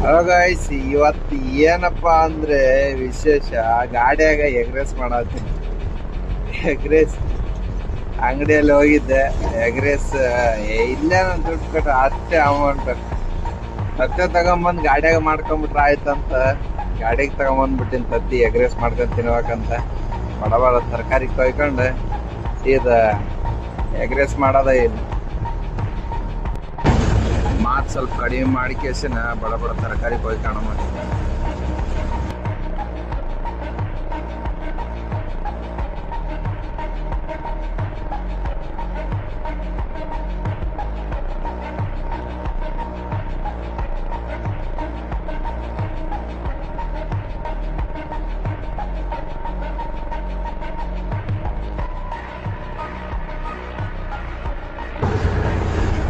Hello guys, ಇವತ್ತು ಏನಪ್ಪಾ ಅಂದ್ರೆ ವಿಶೇಷ ಗಾಡಿಯಾಗ ಎಗ್ರೆಸ್ ಮಾಡತ್ತೀನಿ. ಎಗ್ರೆಸ್ ಅಂಗಡಿಯಲ್ಲಿ ಹೋಗಿದ್ದೆ. ಎಗ್ರೆಸ್ ಇಲ್ಲೇ ನಾನು ದುಡ್ಡು ಕಟ್ಟ ಅಷ್ಟೇ ಅಮೌಂಟ್ ಮತ್ತೆ ತಗೊಂಬಂದ್ ಗಾಡಿಯಾಗ ಮಾಡ್ಕೊಂಡ್ಬಿಟ್ರೆ ಆಯ್ತಂತ ಗಾಡಿಗೆ ತಗೊಂಬಂದ್ಬಿಟ್ಟಿನ ತತ್ತಿ ಎಗ್ರೆಸ್ ಮಾಡ್ಕೊಂಡ್ ತಿನ್ಬೇಕಂತ ಬಡ ತರಕಾರಿ ಕೊಯ್ಕೊಂಡು ಸೀದಾ ಎಗ್ರೆಸ್ ಮಾಡೋದ ಇಲ್ಲ. ಮಾತು ಸ್ವಲ್ಪ ಕಡಿಮೆ ಮಾಡಿ ಕೇಸಿನ ಬಡ ತರಕಾರಿ ಕೊಯ್ಕೊಂಡು ಮಾಡಿ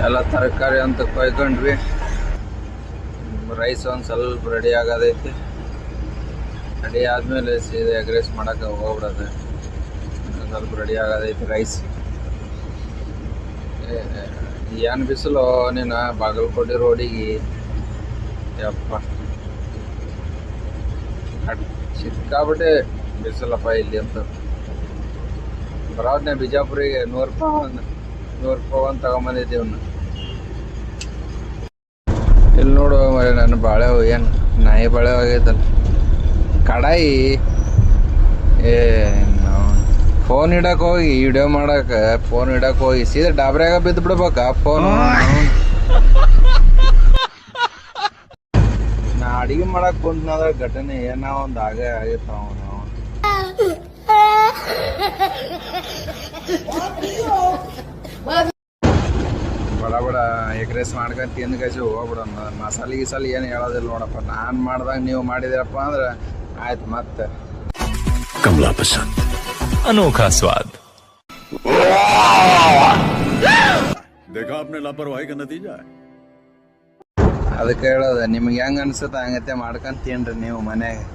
ಎಲ್ಲ ತರಕಾರಿ ಅಂತ ಕೊಯ್ಕೊಂಡ್ವಿ. ರೈಸ್ ಒಂದು ಸ್ವಲ್ಪ ರೆಡಿ ಆಗೋದೈತಿ. ರೆಡಿ ಆದ್ಮೇಲೆ ಸೀದಾ ಎಗ್ ರೈಸ್ ಮಾಡಕ್ಕೆ ಹೋಗ್ಬಿಡೋದು. ಸ್ವಲ್ಪ ರೆಡಿ ಆಗೋದೈತಿ ರೈಸ್. ಏನು ಬಿಸಿಲು ನೀನು ಬಾಗಲಕೋಟೆ ರೋಡಿಗೆ ಯಪ್ಪ ಸಿಕ್ಕಾಬಿಟ್ಟೆ ಬಿಸಿಲಪ್ಪ ಇಲ್ಲಿ ಅಂತ. ಬರೋದನ್ನೇ ಬಿಜಾಪುರಿಗೆ 100 ರೂಪಾಯಿ ಒಂದು ತಗೊಂಬಂದಿದ್ದೀವಿ. ಇಲ್ಲಿ ನೋಡು ಮರೆ ನನ್ನ ಬಾಳೆ ಏನು ನಾಯಿ ಬಾಳೆ ಆಗೈತಲ್ಲ ಕಡಾಯಿ. ಫೋನ್ ಇಡಕ್ಕೆ ಹೋಗಿ ವಿಡಿಯೋ ಮಾಡಕ್ಕೆ ಫೋನ್ ಇಡಕ್ಕೆ ಹೋಗಿ ಸೀದಾ ಡಾಬ್ರ್ಯಾಗ ಬಿದ್ದು ಬಿಡ್ಬೇಕ ಫೋನ್. ನಾ ಅಡಿಗೆ ಮಾಡಕ್ ಕುಂತ್ನಾದ್ರ ಘಟನೆ ಏನೋ ಒಂದು ಆಗೇ ಆಗಿರ್ತಾವ. ಬಡ ಎಗ್ ರೈಸ್ ಮಾಡ್ಕೊಂತ ತಿಂದ್ಕಸಿ ಹೋಗ್ಬಿಡೋಣ. ಮಸಾಲೆ ಗಿಸಾಲಿ ಏನು ಹೇಳೋದಿಲ್ಲ ನೋಡಪ್ಪ. ನಾನು ಮಾಡ್ದಾಗ ನೀವು ಮಾಡಿದಿರಪ್ಪ ಅಂದ್ರೆ ಆಯ್ತು. ಮತ್ತೆ कमला पसंद अनोखा स्वाद। देखा आपने लापरवाही का नतीजा है। ಅದಕ್ಕೆ ಹೇಳೋದು, ನಿಮ್ಗೆ ಹೆಂಗ ಅನ್ಸುತ್ತೆ ಹಂಗತೆ ಮಾಡ್ಕೊಂತ ತಿನ್ರಿ ನೀವು ಮನೆಗೆ.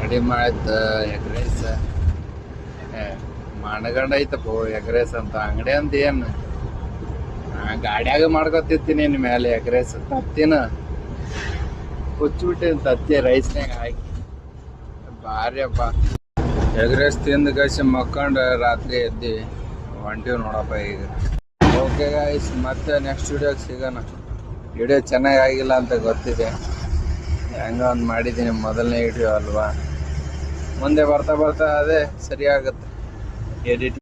ರೆಡಿ ಮಾಡಿದ ಎಗ್ ರೈಸ್ ಮಣಗಂಡ ಐತಪ್ಪ. ಎಗ್ ರೈಸ್ ಅಂತ ಅಂಗಡಿ ಅಂತ ಏನು ಗಾಡಿಯಾಗ ಮಾಡ್ಕೊತಿರ್ತೀನಿ. ನಿನ್ನ ಮೇಲೆ ಎಗ್ ರೈಸ್ ತತ್ತಿನ ಹುಚ್ಚಿಬಿಟ್ಟಿನ ತತ್ತಿ ರೈಸ್ನಾಗ ಹಾಕಿ ಭಾರಿ ಅಪ್ಪ. ಎಗ್ ರೈಸ್ ತಿಂದು ಕಸಿ ಮಕ್ಕೊಂಡು ರಾತ್ರಿ ಎದ್ದು ಹೊಂಟಿವಿ ನೋಡಪ್ಪ ಈಗ. ಓಕೆ ಗಾಯ್ಸ್, ಮತ್ತೆ ನೆಕ್ಸ್ಟ್ ವಿಡಿಯೋಗೆ ಸಿಗೋಣ. ವಿಡಿಯೋ ಚೆನ್ನಾಗಿ ಆಗಿಲ್ಲ ಅಂತ ಗೊತ್ತಿದೆ. ಹೆಂಗ ಒಂದು ಮಾಡಿದ್ದೀನಿ ಮೊದಲನೇ ವಿಡಿಯೋ ಅಲ್ವಾ. ಮುಂದೆ ಬರ್ತಾ ಅದೇ ಸರಿ ಆಗುತ್ತೆ ಎಡಿಟ್.